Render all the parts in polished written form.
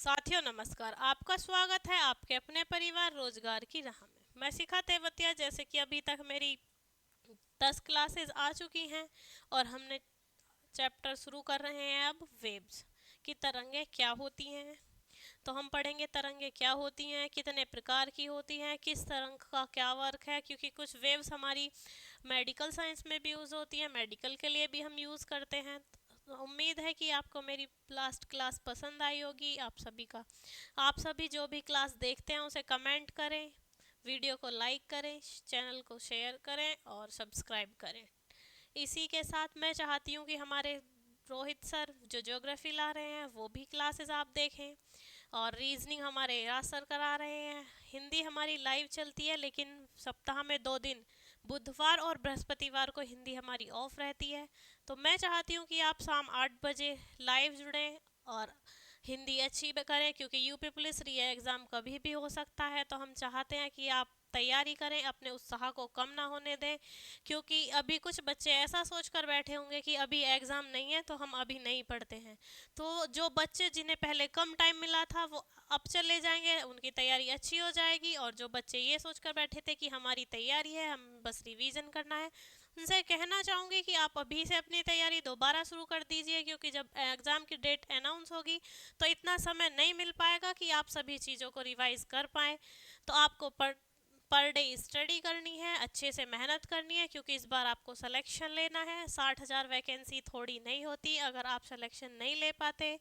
साथियों नमस्कार। आपका स्वागत है आपके अपने परिवार रोजगार की राह में। मैं शिखा तेवतिया। जैसे कि अभी तक मेरी 10 क्लासेस आ चुकी हैं और हमने चैप्टर शुरू कर रहे हैं अब वेव्स की तरंगे क्या होती हैं। तो हम पढ़ेंगे तरंगे क्या होती हैं, कितने प्रकार की होती हैं, किस तरंग का क्या वर्क है, क्योंकि कुछ वेव्स हमारी मेडिकल साइंस में भी यूज़ होती हैं, मेडिकल के लिए भी हम यूज़ करते हैं। तो उम्मीद है कि आपको मेरी लास्ट क्लास पसंद आई होगी। आप सभी जो भी क्लास देखते हैं उसे कमेंट करें, वीडियो को लाइक करें, चैनल को शेयर करें और सब्सक्राइब करें। इसी के साथ मैं चाहती हूँ कि हमारे रोहित सर जो ज्योग्राफी ला रहे हैं वो भी क्लासेस आप देखें, और रीजनिंग हमारे राज सर करा रहे हैं। हिंदी हमारी लाइव चलती है, लेकिन सप्ताह में 2 दिन बुधवार और बृहस्पतिवार को हिंदी हमारी ऑफ रहती है। तो मैं चाहती हूँ कि आप शाम 8 बजे लाइव जुड़ें और हिंदी अच्छी करें, क्योंकि यूपी पुलिस री एग्ज़ाम कभी भी हो सकता है। तो हम चाहते हैं कि आप तैयारी करें, अपने उत्साह को कम ना होने दें, क्योंकि अभी कुछ बच्चे ऐसा सोच कर बैठे होंगे कि अभी एग्ज़ाम नहीं है तो हम अभी नहीं पढ़ते हैं। तो जो बच्चे जिन्हें पहले कम टाइम मिला था वो अब चले जाएंगे, उनकी तैयारी अच्छी हो जाएगी। और जो बच्चे ये सोच कर बैठे थे कि हमारी तैयारी है, हम बस रिवीजन करना है, उनसे कहना चाहूँगी कि आप अभी से अपनी तैयारी दोबारा शुरू कर दीजिए, क्योंकि जब एग्ज़ाम की डेट अनाउंस होगी तो इतना समय नहीं मिल पाएगा कि आप सभी चीज़ों को रिवाइज कर पाएँ। तो आपको पर डे स्टडी करनी है, अच्छे से मेहनत करनी है, क्योंकि इस बार आपको सिलेक्शन लेना है। 60,000 वैकेंसी थोड़ी नहीं होती। अगर आप सिलेक्शन नहीं ले पाते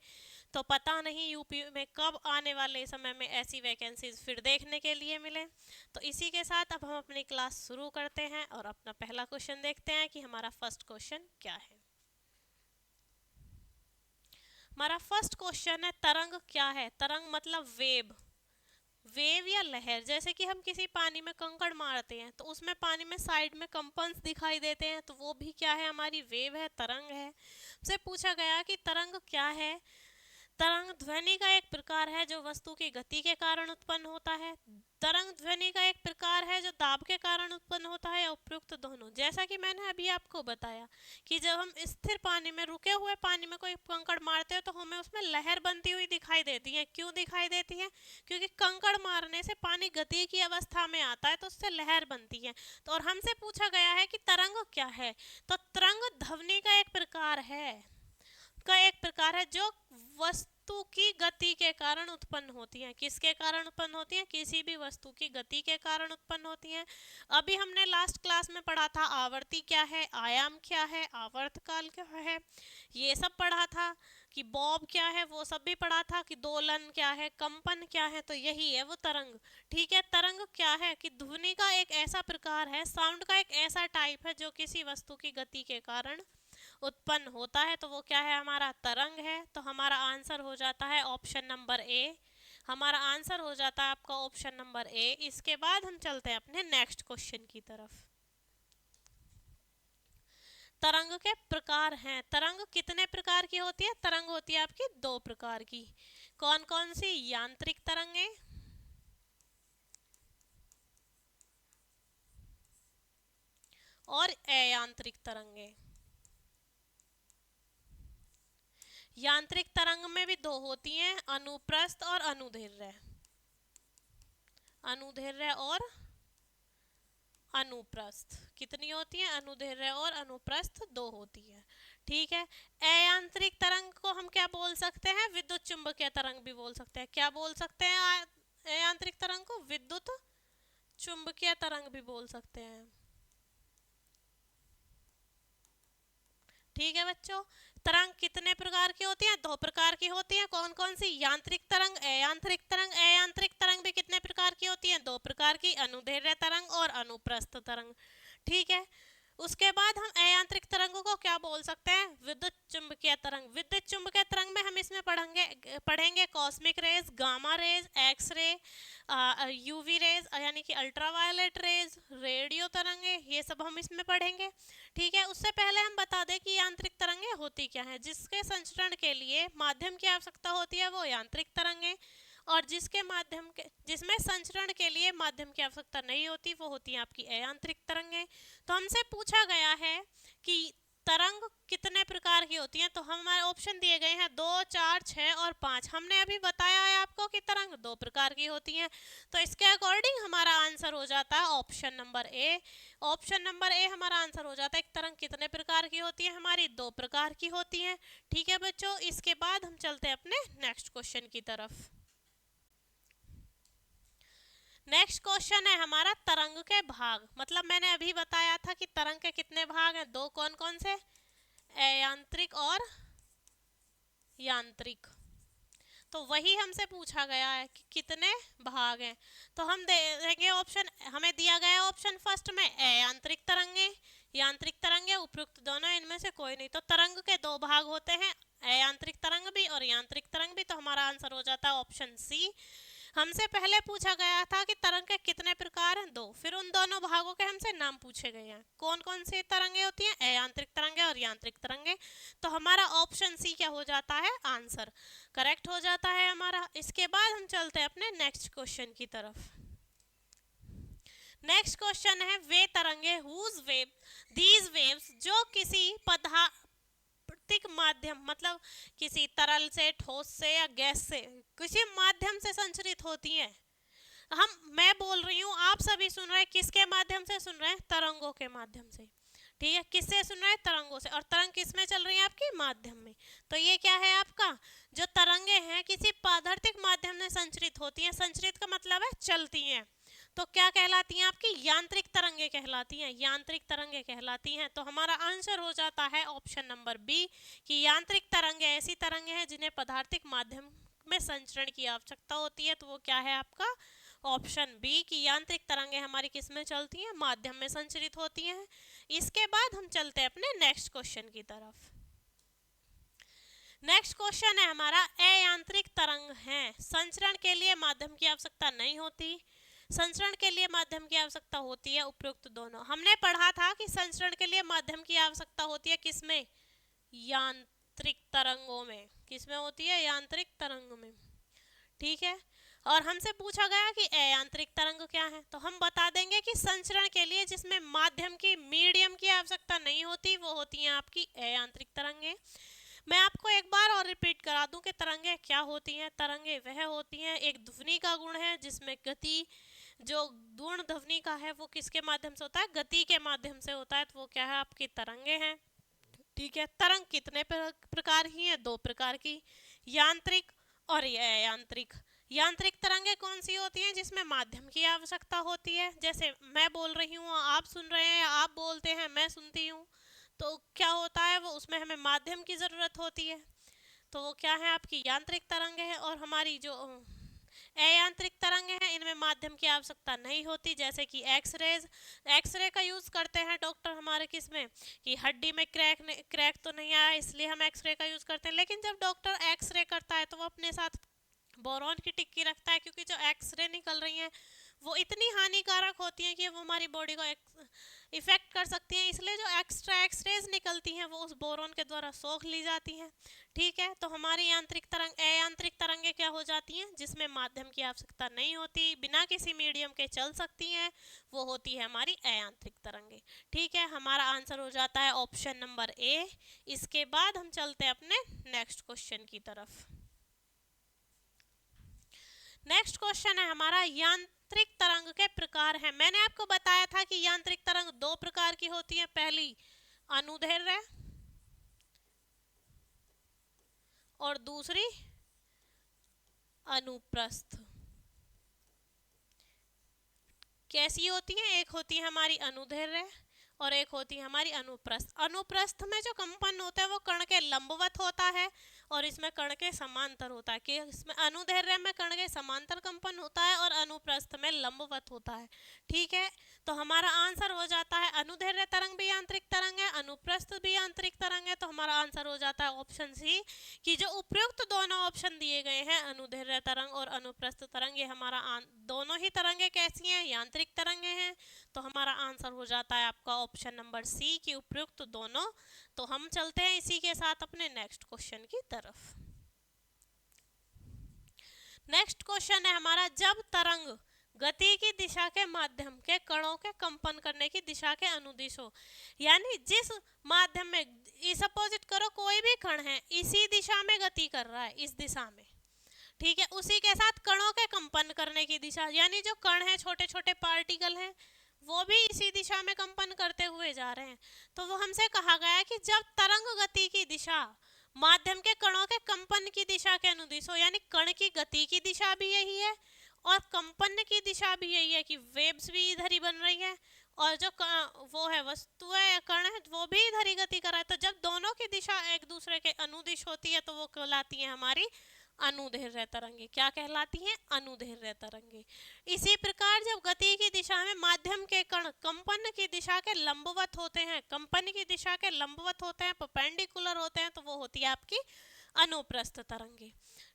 तो पता नहीं यूपी में कब आने वाले समय में ऐसी वैकेंसीज फिर देखने के लिए मिले। तो इसी के साथ अब हम अपनी क्लास शुरू करते हैं और अपना पहला क्वेश्चन देखते हैं कि हमारा फर्स्ट क्वेश्चन क्या है। हमारा फर्स्ट क्वेश्चन है तरंग क्या है। तरंग मतलब वेव, वेव या लहर। जैसे कि हम किसी पानी में कंकड़ मारते हैं तो उसमें पानी में साइड में कंपन्स दिखाई देते हैं, तो वो भी क्या है, हमारी वेव है, तरंग है। से पूछा गया कि तरंग क्या है। तरंग ध्वनि का एक प्रकार है जो वस्तु की गति के कारण उत्पन्न होता है। तरंग ध्वनि का एक प्रकार है जो दाब के कारण उत्पन्न होता है, उपयुक्त दोनों। जैसा कि मैंने अभी आपको बताया कि जब हम स्थिर पानी में, रुके हुए पानी में कोई कंकड़ मारते हैं तो हमें उसमें लहर बनती हुई दिखाई देती है। क्यों दिखाई देती है? क्योंकि कंकड़ मारने से पानी गति की अवस्था में आता है तो उससे लहर बनती है। तो और हमसे पूछा गया है कि तरंग क्या है, तो तरंग ध्वनि का एक प्रकार है जो वस्तु की गति के कारण उत्पन्न होती हैं। किसके कारण उत्पन्न होती हैं? किसी भी वस्तु की गति के कारण उत्पन्न होती हैं। अभी हमने लास्ट क्लास में पढ़ा था आवर्ती क्या है, आयाम क्या है, आवर्तकाल क्या है, ये सब पढ़ा था। कि बॉब क्या है वो सब भी पढ़ा था। कि दोलन क्या है, कंपन क्या है, तो यही है वो तरंग। ठीक है, तरंग क्या है कि ध्वनि का एक ऐसा प्रकार है, साउंड का एक ऐसा टाइप है जो किसी वस्तु की गति के कारण उत्पन्न होता है, तो वो क्या है, हमारा तरंग है। तो हमारा आंसर हो जाता है ऑप्शन नंबर ए। हमारा आंसर हो जाता है आपका ऑप्शन नंबर ए। इसके बाद हम चलते हैं अपने नेक्स्ट क्वेश्चन की तरफ। तरंग के प्रकार हैं। तरंग कितने प्रकार की होती है? तरंग होती है आपकी 2 प्रकार की। कौन कौन सी? यांत्रिक तरंगे और अयांत्रिक तरंगे। यांत्रिक तरंग में भी 2 होती हैं, अनुप्रस्थ और अनुदैर्ध्य। अनुदैर्ध्य और अनुप्रस्थ कितनी होती है? अनुदैर्ध्य और अनुप्रस्थ 2 होती है। ठीक है। अयांत्रिक तरंग को हम क्या बोल सकते हैं? विद्युत चुंबकीय तरंग भी बोल सकते हैं। क्या बोल सकते हैं अयांत्रिक तरंग को? विद्युत चुंबकीय तरंग भी बोल सकते हैं। ठीक है बच्चों, तरंग कितने प्रकार की होती हैं? 2 प्रकार की होती हैं। कौन कौन सी? यांत्रिक तरंग, अयांत्रिक तरंग। अयांत्रिक तरंग भी कितने प्रकार की होती हैं? 2 प्रकार की, अनुदैर्ध्य तरंग और अनुप्रस्थ तरंग। ठीक है। उसके बाद हम अयांत्रिक तरंगों को क्या बोल सकते हैं? विद्युत चुंबकीय तरंग। विद्युत चुंबकीय तरंग में हम इसमें पढ़ेंगे cosmic rays, gamma rays, X ray, UV rays यानी कि अल्ट्रावायलेट रेज, रेडियो तरंगे, ये सब हम इसमें पढ़ेंगे। ठीक है। उससे पहले हम बता दें कि यांत्रिक तरंगे होती क्या हैं। जिसके संचरण के लिए माध्यम की आवश्यकता होती है वो यांत्रिक तरंगे, और जिसमें संचरण के लिए माध्यम की आवश्यकता नहीं होती वो होती है आपकी अयांत्रिक तरंगे। तो हमसे पूछा गया है कि तरंग कितने प्रकार की होती हैं, तो हमारे ऑप्शन दिए गए हैं 2, 4, 6 और 5। हमने अभी बताया है आपको कि तरंग 2 प्रकार की होती हैं, तो इसके अकॉर्डिंग हमारा आंसर हो जाता है option number A. Option number A हमारा आंसर हो जाता है। एक तरंग कितने प्रकार की होती है, हमारी 2 प्रकार की होती है। ठीक है बच्चों, इसके बाद हम चलते हैं अपने नेक्स्ट क्वेश्चन की तरफ। नेक्स्ट क्वेश्चन है हमारा तरंग के भाग। मतलब मैंने अभी बताया था कि तरंग के कितने भाग हैं, 2, कौन कौन से, अयांत्रिक और यांत्रिक। तो वही हमसे पूछा गया है कि कितने भाग हैं। तो हम देंगे ऑप्शन, हमें दिया गया है ऑप्शन फर्स्ट में अयांत्रिक तरंगे, यांत्रिक तरंगे, उपयुक्त दोनों, इनमें से कोई नहीं। तो तरंग के 2 भाग होते हैं, अयांत्रिक तरंग भी और यांत्रिक तरंग भी। तो हमारा आंसर हो जाता है ऑप्शन सी। हमसे पहले पूछा गया था कि तरंग के कितने प्रकार हैं, 2, फिर उन दोनों भागों के हमसे नाम पूछे गए हैं, कौन कौन सी तरंगे होती हैं, अयांत्रिक तरंगे और यांत्रिक तरंगे। तो हमारा ऑप्शन सी क्या हो जाता है, आंसर करेक्ट हो जाता है हमारा। इसके बाद हम चलते हैं अपने नेक्स्ट क्वेश्चन की तरफ। नेक्स्ट क्वेश्चन है वे तरंगे हुज वेव दीज वेव्स, जो किसी पदार्थिक माध्यम, मतलब किसी तरल से, ठोस से या गैस से, किसी माध्यम से संचरित होती हैं। मैं बोल रही हूँ, आप सभी सुन रहे हैं, किसके माध्यम से सुन रहे हैं, तरंगों के माध्यम से। ठीक है, किससे सुन रहे हैं, तरंगों से। और तरंग किस में चल रही है, आपकी माध्यम में। तो ये क्या है आपका, जो तरंगे हैं किसी पदार्थिक माध्यम में संचरित होती हैं। संचरित का मतलब है चलती हैं, तो क्या कहलाती हैं, आपकी यांत्रिक तरंगे कहलाती हैं, यांत्रिक तरंगे कहलाती हैं। तो हमारा आंसर हो जाता है ऑप्शन नंबर बी कि यांत्रिक तरंगे ऐसी तरंगे हैं जिन्हें पदार्थिक माध्यम में संचरण की आवश्यकता होती है। तो वो क्या है आपका ऑप्शन बी कि यांत्रिक तरंगे हमारी किस में चलती हैं, माध्यम में संचरित होती हैं। इसके बाद हम चलते हैं अपने नेक्स्ट क्वेश्चन की तरफ। नेक्स्ट क्वेश्चन है हमारा अयांत्रिक तरंग है, संचरण के लिए माध्यम की आवश्यकता नहीं होती, संचरण के लिए माध्यम की आवश्यकता होती है, उपयुक्त दोनों। हमने पढ़ा था कि संचरण के लिए माध्यम की आवश्यकता होती है किसमें, यांत्रिक तरंगों में। किसमें होती है, यांत्रिक तरंग में। ठीक है, और हमसे पूछा गया कि अयांत्रिक तरंग क्या है, तो हम बता देंगे कि संचरण के लिए जिसमें माध्यम की, मीडियम की आवश्यकता नहीं होती, वो होती हैं आपकी अयांत्रिक तरंगे। मैं आपको एक बार और रिपीट करा दूं कि तरंगे क्या होती हैं। तरंगे वह होती हैं, एक ध्वनि का गुण है जिसमें गति, जो गुण ध्वनि का है वो किसके माध्यम से होता है, गति के माध्यम से होता है। तो वो क्या है, आपकी तरंगे हैं। ठीक है, तरंग कितने प्रकार की हैं, 2 प्रकार की, यांत्रिक और अयांत्रिक। यांत्रिक तरंगे कौन सी होती हैं, जिसमें माध्यम की आवश्यकता होती है। जैसे मैं बोल रही हूँ, आप सुन रहे हैं, आप बोलते हैं, मैं सुनती हूँ, तो क्या होता है, वो उसमें हमें माध्यम की ज़रूरत होती है। तो वो क्या है, आपकी यांत्रिक तरंगे हैं। और हमारी जो अयांत्रिक तरंगे हैं, इनमें माध्यम की आवश्यकता नहीं होती। जैसे कि एक्सरेज, एक्सरे का यूज़ करते हैं डॉक्टर हमारे किस में, कि हड्डी में क्रैक तो नहीं आया, इसलिए हम एक्सरे का यूज़ करते हैं। लेकिन जब डॉक्टर एक्सरे करता है तो वो अपने साथ बोरॉन की टिक्की रखता है, क्योंकि जो एक्सरे निकल रही हैं वो इतनी हानिकारक होती हैं कि वो हमारी बॉडी को इफेक्ट कर सकती हैं। इसलिए जो एक्स्ट्रा एक्सरेज निकलती हैं वो उस बोरॉन के द्वारा सोख ली जाती हैं। ठीक है, तो हमारी यांत्रिक तरंग, अयांत्रिक तरंगे क्या हो जाती हैं, जिसमें माध्यम की आवश्यकता नहीं होती, बिना किसी मीडियम के चल सकती हैं, वो होती है हमारी अयांत्रिक तरंगे। ठीक है, हमारा आंसर हो जाता है ऑप्शन नंबर ए। इसके बाद हम चलते हैं अपने नेक्स्ट क्वेश्चन की तरफ। नेक्स्ट क्वेश्चन है हमारा यांत्रिक तरंग के प्रकार है। मैंने आपको बताया था कि यांत्रिक तरंग 2 प्रकार की होती है, पहली अनुदैर्ध्य और दूसरी अनुप्रस्थ। कैसी होती है, एक होती है हमारी अनुदैर्ध्य और एक होती है हमारी अनुप्रस्थ। अनुप्रस्थ में जो कंपन होता है वो कण के लंबवत होता है और इसमें कण के समांतर होता है। कि इसमें अनुदैर्ध्य में कण के समांतर कंपन होता है और अनुप्रस्थ में लंबवत होता है। ठीक है, तो हमारा आंसर हो जाता है अनुदैर्ध्य तरंग भी यांत्रिक तरंग है, अनुप्रस्थ भी यांत्रिक तरंग है। तो हमारा आंसर हो जाता है ऑप्शन सी कि जो उपयुक्त दोनों ऑप्शन दिए गए हैं, अनुदैर्ध्य तरंग और अनुप्रस्थ तरंग, ये हमारा दोनों ही तरंगे कैसी हैं, यांत्रिक तरंगे हैं। तो हमारा आंसर हो जाता है आपका ऑप्शन नंबर सी की उपयुक्त दोनों। तो हम चलते हैं इसी के साथ अपने नेक्स्ट क्वेश्चन की तरफ। नेक्स्ट क्वेश्चन है हमारा, जब तरंग गति की दिशा के माध्यम के कणों के कंपन करने की दिशा के अनुदिश हो। यानी जिस माध्यम में, सपोजिट करो कोई भी कण है इसी दिशा में गति कर रहा है, इस दिशा में, ठीक है, उसी के साथ कणों के कंपन करने की दिशा, यानी जो कण है, छोटे छोटे पार्टिकल हैं, वो भी इसी दिशा में कंपन करते हुए जा रहे हैं। तो वो हमसे कहा गया कि जब तरंग गति की दिशा माध्यम के कणों के कंपन की दिशा के अनुदिश हो, यानी कण की गति की दिशा भी यही है और कंपन की दिशा भी यही है कि वेव्स भी इधर ही बन रही है और जो वो है वस्तु है, कण है, वो भी इधर ही गति कर रहा है। तो जब दोनों की दिशा एक दूसरे के अनुदिश होती है तो वो कहलाती है हमारी अनुदैर्ध्य तरंगे। क्या कहलाती हैं? अनुदैर्ध्य तरंगे। इसी प्रकार जब गति की दिशा में माध्यम के कण कंपन की दिशा के लंबवत होते हैं, कंपन की दिशा के लंबवत होते हैं, परपेंडिकुलर होते हैं, तो वो होती है आपकी अनुप्रस्थ तरंगे।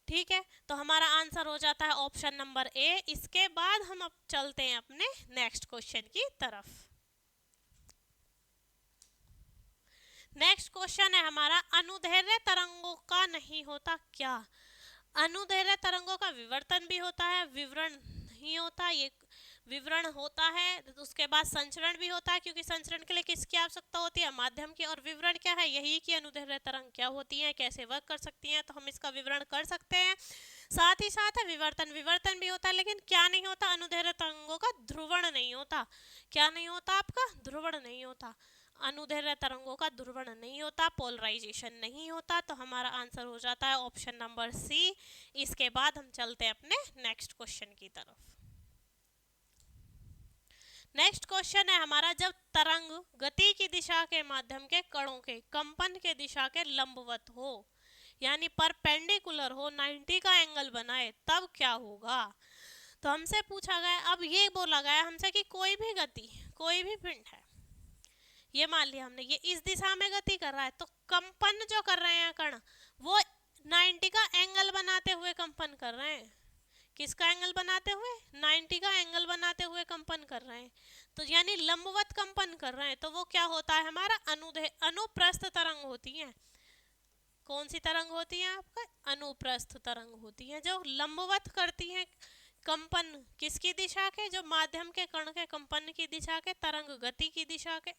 ठीक है, तो हमारा आंसर हो जाता है ऑप्शन नंबर ए। इसके बाद हम अब चलते हैं अपने नेक्स्ट क्वेश्चन की तरफ। नेक्स्ट क्वेश्चन है हमारा, अनुदैर्ध्य तरंगों का नहीं होता क्या? अनुदैर्ध्य तरंगों का विवर्तन भी होता है, विवरण नहीं होता, ये विवरण होता है, तो उसके बाद संचरण भी होता है, क्योंकि संचरण के लिए किसकी आवश्यकता होती है? माध्यम की। और विवरण क्या है? यही कि अनुदैर्ध्य तरंग क्या होती है, कैसे वर्क कर सकती हैं, तो हम इसका विवरण कर सकते हैं। साथ ही साथ है विवर्तन, विवर्तन भी होता है, लेकिन क्या नहीं होता? अनुदैर्ध्य तरंगों का ध्रुवण नहीं होता। क्या नहीं होता? आपका ध्रुवण नहीं होता। अनुदैर्ध्य तरंगों का ध्रुवण नहीं होता, पोलराइजेशन नहीं होता। तो हमारा आंसर हो जाता है ऑप्शन नंबर सी। इसके बाद हम चलते हैं अपने नेक्स्ट क्वेश्चन की तरफ। नेक्स्ट क्वेश्चन है हमारा, जब तरंग गति की दिशा के माध्यम के कणों के कंपन के दिशा के लंबवत हो, यानी परपेंडिकुलर हो, 90 का एंगल बनाए, तब क्या होगा? तो हमसे पूछा गया, अब ये बोला गया हमसे कि कोई भी गति, कोई भी पिंड है, ये मान लिया हमने, ये इस दिशा में गति कर रहा है, तो कंपन जो कर रहे हैं कण, वो 90 का एंगल बनाते हुए कंपन कर रहे हैं। किसका एंगल बनाते हुए? 90 का एंगल बनाते हुए कंपन कर रहे हैं। तो यानी लंबवत कंपन कर रहे हैं, तो वो क्या होता है? हमारा अनुप्रस्थ तरंग होती है। कौन सी तरंग होती है? आपका अनुप्रस्थ तरंग होती है, जो लंबवत करती है कंपन किसकी दिशा के? जो माध्यम के कण के कंपन की दिशा के, तरंग गति की दिशा के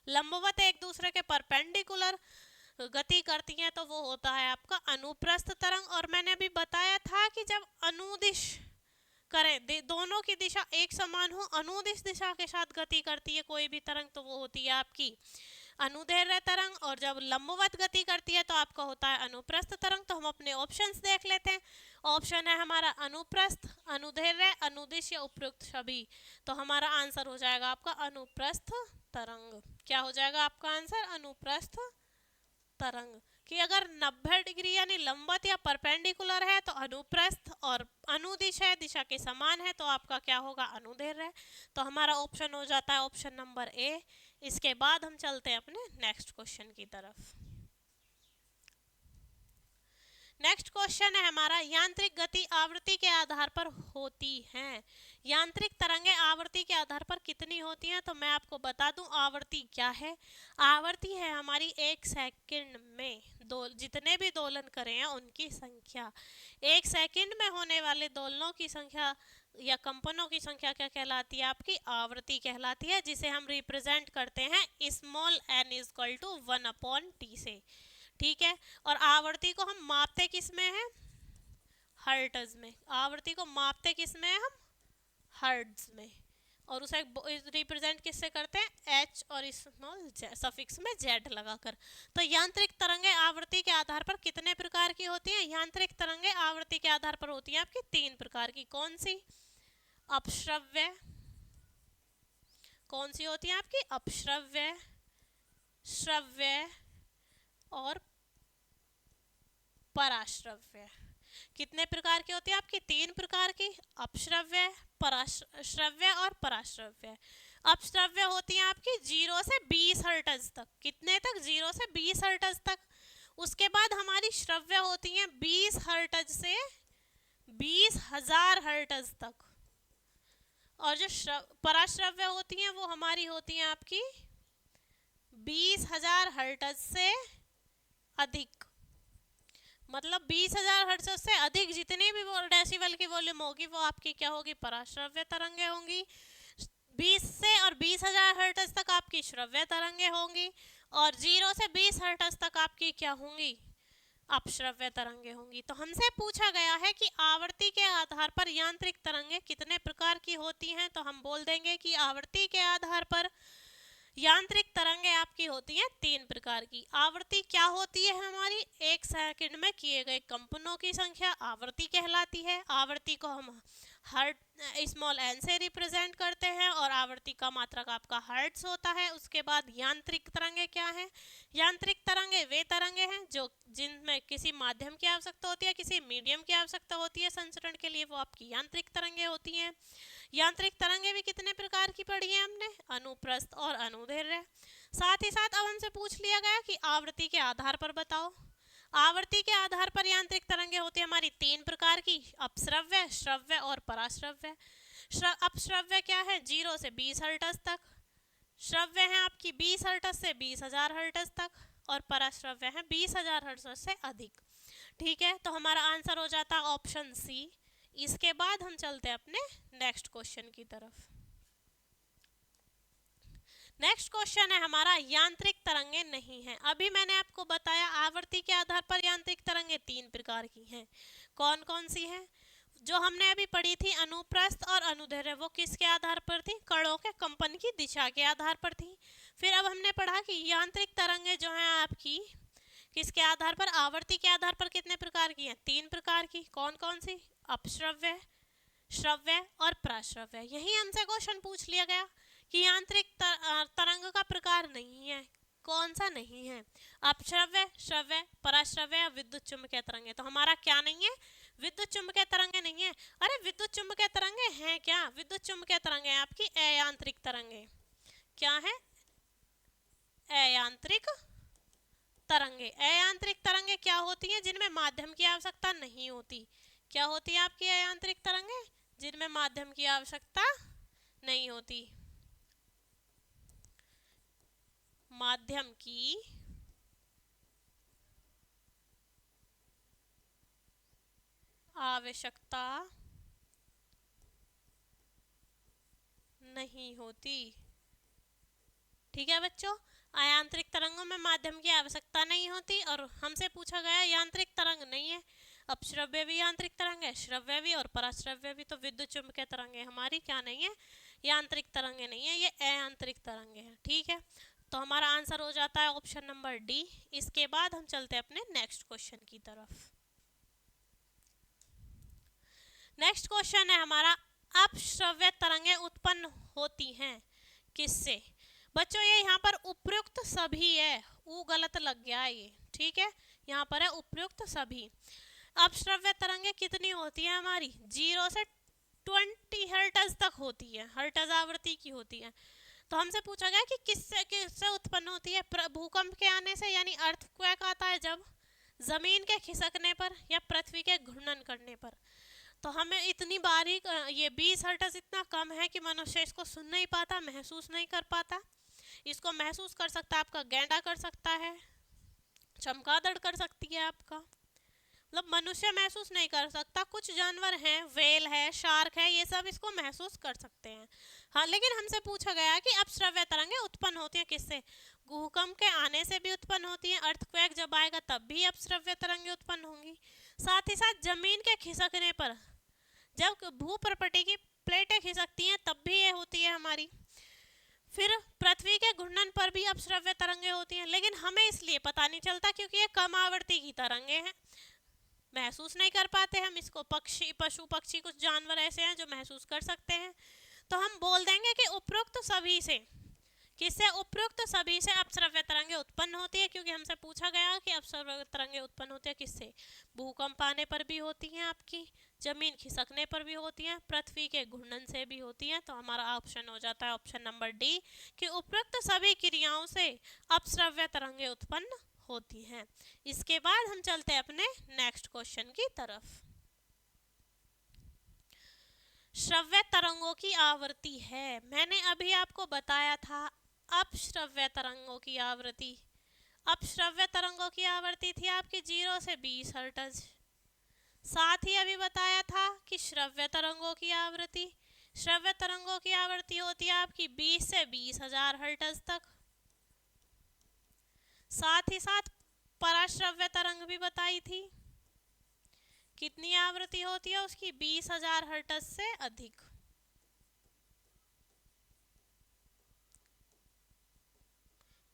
लंबवत, एक दूसरे के परपेंडिकुलर गति करती हैं, तो वो होता है आपका अनुप्रस्थ तरंग। और मैंने अभी बताया था कि जब अनुदिश करें, दोनों की दिशा एक समान हो, अनुदिश दिशा के साथ गति करती है कोई भी तरंग, तो वो होती है आपकी अनुदैर्ध्य तरंग। और जब लंबवत गति करती है तो आपका होता है अनुप्रस्थ तरंग। तो हम अपने ऑप्शंस देख लेते हैं। ऑप्शन है हमारा अनुप्रस्थ, अनुदैर्ध्य, अनुदिश या उपयुक्त सभी। तो हमारा आंसर हो जाएगा आपका अनुप्रस्थ तरंग। क्या हो जाएगा आपका आंसर? अनुप्रस्थ तरंग। कि अगर 90 डिग्री यानी लंबवत या परपेंडिकुलर है तो अनुप्रस्थ, और अनुदिश है, दिशा के समान है, तो आपका क्या होगा? अनुदैर्ध्य। तो हमारा ऑप्शन हो जाता है ऑप्शन नंबर ए। इसके बाद हम चलते हैं अपने नेक्स्ट क्वेश्चन की तरफ। नेक्स्ट क्वेश्चन है हमारा, यांत्रिक गति आवृत्ति के आधार पर होती है। यांत्रिक तरंगें आवृत्ति के आधार पर कितनी होती हैं? तो मैं आपको बता दूं आवृत्ति क्या है। आवृत्ति है हमारी एक सेकंड में जितने भी दोलन करें हैं उनकी संख्या। एक सेकंड में होने वाले दोलनों की संख्या या कंपनों की संख्या क्या कहलाती है? आपकी आवृत्ति कहलाती है, जिसे हम रिप्रेजेंट करते हैं small n equal to 1/t से। ठीक है, और आवृत्ति को हम मापते किस में है? हर्ट्ज में। आवृत्ति को मापते किस में है हम? हर्ट्ज में। और उसे रिप्रेजेंट किससे करते हैं? h और स्मॉल सफिक्स में z लगाकर। तो यांत्रिक तरंगें आवृत्ति के आधार पर कितने प्रकार की होती हैं? यांत्रिक तरंगें आवृत्ति के आधार पर होती हैं आपकी 3 प्रकार की। कौन सी? अपश्रव्य। कौन सी होती है आपकी? अपश्रव्य, श्रव्य और पराश्रव्य। कितने प्रकार की होती है आपकी? 3 प्रकार की, अपश्रव्य, श्रव्य और पराश्रव्य। अपश्रव्य होती है आपकी 0 से 20 हर्ट्ज तक। कितने तक? 0 से 20 हर्ट्ज तक। उसके बाद हमारी श्रव्य होती हैं 20 हर्ट्ज से 20,000 हर्ट्ज तक। और जो पराश्रव्य होती हैं वो हमारी होती हैं आपकी 20,000 हर्ट्ज से अधिक। मतलब 20,000 हर्ट्ज से अधिक जितनी भी डेसिबल की वॉल्यूम होगी वो आपकी क्या होगी, पराश्रव्य तरंगे होंगी। 20 से और 20,000 हर्ट्ज तक आपकी श्रव्य तरंगे होंगी, और 0 से 20 हर्ट्ज तक आपकी क्या होंगी, अपश्रव्य तरंगे होंगी। तो हमसे पूछा गया है कि आवर्ती के आधार पर यांत्रिक तरंगे कितने प्रकार की होती हैं, तो हम बोल देंगे कि आवर्ती के आधार पर यांत्रिक तरंगे आपकी होती हैं 3 प्रकार की। आवृत्ति क्या होती है हमारी, 1 सेकंड में किए गए कंपनों की संख्या आवृत्ति कहलाती है। आवृत्ति को हम हर्ट स्मॉल एन से रिप्रेजेंट करते हैं, और आवृत्ति का मात्रक आपका हर्ट्ज होता है। उसके बाद यांत्रिक तरंगे क्या है, यांत्रिक तरंगे वे तरंगे हैं जो जिनमें किसी माध्यम की आवश्यकता होती है, किसी मीडियम की आवश्यकता होती है संचरण के लिए, वो आपकी यांत्रिक तरंगे होती हैं। यांत्रिक तरंगे भी कितने प्रकार की पढ़ी है हमने, अनुप्रस्थ और अनुदैर्घ्य। साथ ही साथ अब हमसे पूछ लिया गया कि आवृत्ति के आधार पर बताओ। आवृत्ति के आधार पर यांत्रिक तरंगे होती है हमारी 3 प्रकार की, अपश्रव्य, श्रव्य और पराश्रव्य। अपश्रव्य क्या है, 0 से 20 हर्ट्ज तक। श्रव्य है आपकी 20 हर्ट्ज से 20,000 हर्ट्ज तक, और पराश्रव्य है 20,000 हर्ट्ज से अधिक। ठीक है, तो हमारा आंसर हो जाता है ऑप्शन सी। इसके बाद हम चलते हैं अपने नेक्स्ट क्वेश्चन की तरफ। नेक्स्ट क्वेश्चन है हमारा, यांत्रिक तरंगे नहीं हैं। अभी मैंने आपको बताया आवृत्ति के आधार पर यांत्रिक तरंगे 3 प्रकार की हैं। कौन कौन सी हैं, जो हमने अभी पढ़ी थी अनुप्रस्थ और अनुदैर्घ्य, वो किसके आधार पर थी, कणों के कंपन की दिशा के आधार पर थी। फिर अब हमने पढ़ा कि यांत्रिक तरंगे जो हैं आपकी किसके आधार पर, आवृत्ति के आधार पर कितने प्रकार की हैं, 3 प्रकार की। कौन कौन सी, अपश्रव्य, श्रव्य और पराश्रव्य। यही हमसे क्वेश्चन पूछ लिया गया कि यांत्रिक तरंग का प्रकार नहीं है, कौन सा नहीं है, अपश्रव्य, श्रव्य, पराश्रव्य या विद्युत चुम्बकीय तरंगे। तो हमारा क्या नहीं है, विद्युत चुम्बकीय तरंगे नहीं है। अरे विद्युत चुम्बकीय तरंगे हैं क्या, विद्युत चुम्बकीय तरंगे आपकी अयांत्रिक तरंगे। क्या है, अयांत्रिक तरंगे। अयांत्रिक तरंगे क्या होती हैं, जिनमें माध्यम की आवश्यकता नहीं होती। क्या होती है आपकी अयांत्रिक तरंगे, जिनमें माध्यम की आवश्यकता नहीं होती। माध्यम की आवश्यकता नहीं होती। ठीक है बच्चों, अयांत्रिक तरंगों में माध्यम की आवश्यकता नहीं होती। और हमसे पूछा गया यांत्रिक तरंग नहीं है, अपश्रव्य भी यांत्रिक तरंग है, श्रव्य भी और पराश्रव्य भी। तो विद्युत चुम्बकीय तरंगे हमारी क्या नहीं है, यांत्रिक तरंगे नहीं है, ये अयांत्रिक तरंगे हैं। ठीक है, तो हमारा आंसर हो जाता है ऑप्शन नंबर डी। इसके बाद हम चलते हैं अपने नेक्स्ट क्वेश्चन की तरफ। नेक्स्ट क्वेश्चन है हमारा, अपश्रव्य तरंगे उत्पन्न होती हैं किससे। बच्चों ये यहाँ पर उपयुक्त सभी है, वो गलत लग गया है ये। ठीक है, यहाँ पर है उपयुक्त सभी। अपश्रव्य तरंगे कितनी होती है हमारी, 0 से 20 हर्ट्ज तक होती है, हर्ट्ज आवृत्ति की होती है। तो हमसे पूछा गया कि किससे किससे उत्पन्न होती है, भूकंप के आने से, यानी अर्थक्वेक आता है जब, जमीन के खिसकने पर, या पृथ्वी के घूर्णन करने पर। तो हमें इतनी बारीक, ये 20 हर्ट्ज इतना कम है कि मनुष्य इसको सुन नहीं पाता, महसूस नहीं कर पाता। इसको महसूस कर सकता है आपका गैंडा, कर सकता है चमगादड़, कर सकती है आपका, मतलब मनुष्य महसूस नहीं कर सकता। कुछ जानवर हैं, व्हेल है, शार्क है, ये सब इसको महसूस कर सकते हैं। हाँ, लेकिन हमसे पूछा गया कि अपश्रव्य तरंगे उत्पन्न होती हैं किससे, भूकंप के आने से भी उत्पन्न होती हैं, अर्थक्वेक जब आएगा तब भी अपश्रव्य तरंगे उत्पन्न होंगी। साथ ही साथ जमीन के खिसकने पर, जब भूप्रपटी की प्लेटें खिसकती हैं तब भी ये होती है हमारी। फिर पृथ्वी के घूर्णन पर भी अपश्रव्य तरंगे होती हैं, लेकिन हमें इसलिए पता नहीं चलता क्योंकि ये कम आवृत्ति की तरंगे हैं, महसूस नहीं कर पाते हम इसको। पक्षी, पशु पक्षी, कुछ जानवर ऐसे हैं जो महसूस कर सकते हैं। तो हम बोल देंगे कि उपरोक्त सभी से, किससे, उपरोक्त सभी से अपश्रव्य तरंगे उत्पन्न होती है, क्योंकि हमसे पूछा गया कि अपश्रव्य तरंगे उत्पन्न होती है किससे, भूकंप आने पर भी होती हैं आपकी, जमीन खिसकने पर भी होती हैं, पृथ्वी के घूर्णन से भी होती हैं। तो हमारा ऑप्शन हो जाता है ऑप्शन नंबर डी, कि उपरोक्त सभी क्रियाओं से अपश्रव्य तरंगे उत्पन्न होती हैं। इसके बाद हम चलते हैं अपने नेक्स्ट क्वेश्चन की तरफ। श्रव्य तरंगों की आवृत्ति है, मैंने अभी आपको बताया था अपश्रव्य तरंगों की आवृत्ति अपश्रव्य तरंगों की आवृत्ति थी आपकी 0 से 20 हर्ट्ज। साथ ही अभी बताया था कि श्रव्य तरंगों की आवृत्ति होती है आपकी 20 से 20,000 हर्ट्ज तक। साथ ही साथ पराश्रव्य तरंग भी बताई थी, कितनी आवृत्ति होती है उसकी, 20,000 हर्ट्ज से अधिक।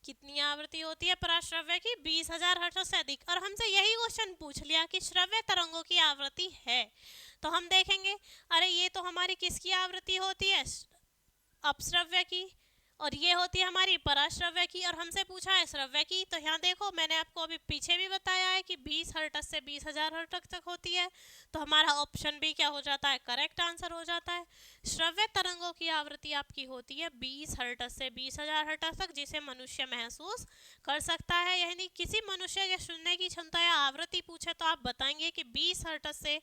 कितनी आवृत्ति होती है पराश्रव्य की, 20,000 हर्ट्ज से अधिक। और हमसे यही क्वेश्चन पूछ लिया कि श्रव्य तरंगों की आवृत्ति है, तो हम देखेंगे अरे ये तो हमारी किसकी आवृत्ति होती है, अपश्रव्य की, और ये होती है हमारी पराश्रव्य की, और हमसे पूछा है श्रव्य की। तो यहाँ देखो मैंने आपको अभी पीछे भी बताया है कि 20 हर्ट्ज से 20,000 हर्ट्ज तक होती है, तो हमारा ऑप्शन भी क्या हो जाता है, करेक्ट आंसर हो जाता है। श्रव्य तरंगों की आवृत्ति आपकी होती है 20 हर्ट्ज से 20,000 हर्ट्ज तक, जिसे मनुष्य महसूस कर सकता है। यानी किसी मनुष्य के सुनने की क्षमता या आवृत्ति पूछे तो आप बताएंगे कि 20 हर्ट्ज से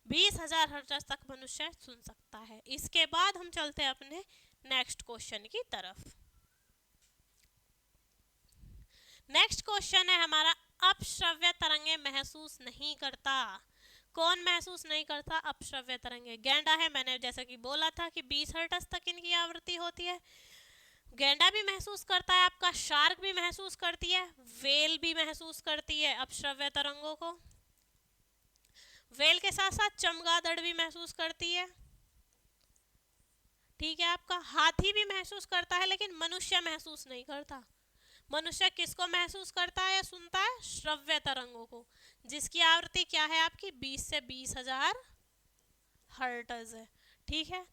20,000 हर्ट्ज तक मनुष्य सुन सकता है। इसके बाद हम चलते हैं अपने नेक्स्ट क्वेश्चन की तरफ। नेक्स्ट क्वेश्चन है हमारा, अपश्रव्य तरंगे महसूस नहीं करता। कौन महसूस नहीं करता अपश्रव्य तरंगे? गैंडा है, मैंने जैसा कि बोला था कि 20 हर्ट्ज तक इनकी आवृत्ति होती है। गैंडा भी महसूस करता है आपका, शार्क भी महसूस करती है, वेल भी महसूस करती है अपश्रव्य तरंगों को। वेल के साथ साथ चमगादड़ भी महसूस करती है, ठीक है। आपका हाथी भी महसूस करता है, लेकिन मनुष्य महसूस नहीं करता। मनुष्य किसको महसूस करता है या सुनता है? श्रव्य तरंगों को, जिसकी आवृत्ति क्या है आपकी, 20 से 20,000 हर्ट्ज है, ठीक है।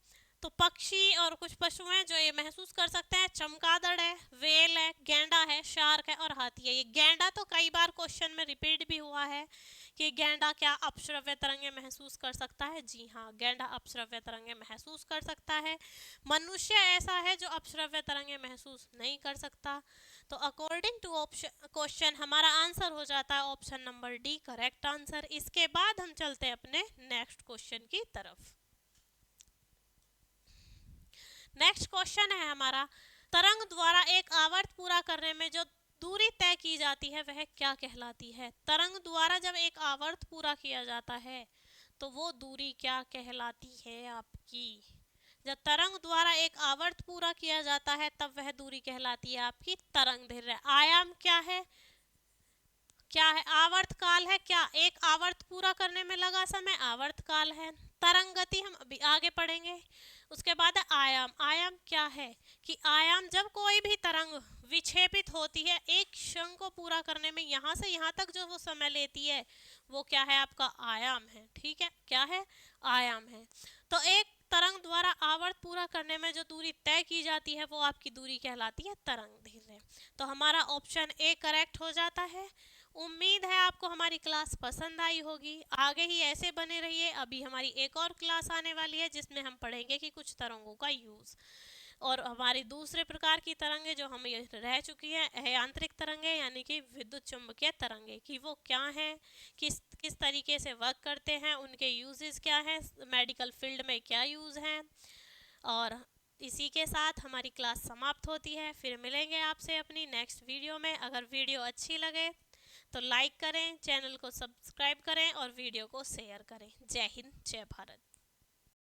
तो पक्षी और कुछ पशु हैं जो ये महसूस कर सकते हैं, चमगादड़ है, वेल है, गैंडा है, शार्क है और हाथी है। ये गैंडा तो कई बार क्वेश्चन में रिपीट भी हुआ है कि गैंडा क्या अपश्रव्य तरंगे महसूस कर सकता है? जी हाँ, गैंडा अपश्रव्य तरंगे महसूस कर सकता है। मनुष्य ऐसा है जो अपश्रव्य तरंगे महसूस नहीं कर सकता। तो अकॉर्डिंग टू ऑप्शन क्वेश्चन हमारा आंसर हो जाता है option number D, correct answer. इसके बाद हम चलते हैं अपने नेक्स्ट क्वेश्चन की तरफ। नेक्स्ट क्वेश्चन है हमारा, तरंग द्वारा एक आवर्त पूरा करने में जो दूरी तय की जाती है वह क्या कहलाती है? तरंग द्वारा जब एक आवर्त पूरा किया जाता है तो वो दूरी क्या कहलाती है आपकी? जब तरंग द्वारा एक आवर्त पूरा किया जाता है तब वह दूरी कहलाती है आपकी तरंगदैर्घ्य। आयाम क्या है, क्या है? आवर्त काल है। क्या एक आवर्त पूरा करने में लगा समय आवर्त काल है। तरंग गति हम अभी आगे पढ़ेंगे। उसके बाद है आयाम। आयाम क्या है कि आयाम जब कोई भी तरंग विक्षेपित होती है एक क्षण को पूरा करने में, यहाँ से यहाँ तक जो वो समय लेती है वो क्या है आपका आयाम है, ठीक है। क्या है? आयाम है। तो एक तरंग द्वारा आवर्त पूरा करने में जो दूरी तय की जाती है वो आपकी दूरी कहलाती है तरंगदैर्घ्य। तो हमारा ऑप्शन ए करेक्ट हो जाता है। उम्मीद है आपको हमारी क्लास पसंद आई होगी। आगे ही ऐसे बने रहिए। अभी हमारी एक और क्लास आने वाली है जिसमें हम पढ़ेंगे कि कुछ तरंगों का यूज़, और हमारी दूसरे प्रकार की तरंगे जो हमें रह चुकी है यांत्रिक तरंगे यानी कि विद्युत चुंबकीय तरंगे, कि वो क्या हैं, किस किस तरीके से वर्क करते हैं, उनके यूजेस क्या हैं, मेडिकल फील्ड में क्या यूज़ हैं। और इसी के साथ हमारी क्लास समाप्त होती है। फिर मिलेंगे आपसे अपनी नेक्स्ट वीडियो में। अगर वीडियो अच्छी लगे तो लाइक करें, चैनल को सब्सक्राइब करें और वीडियो को शेयर करें। जय हिंद, जय भारत।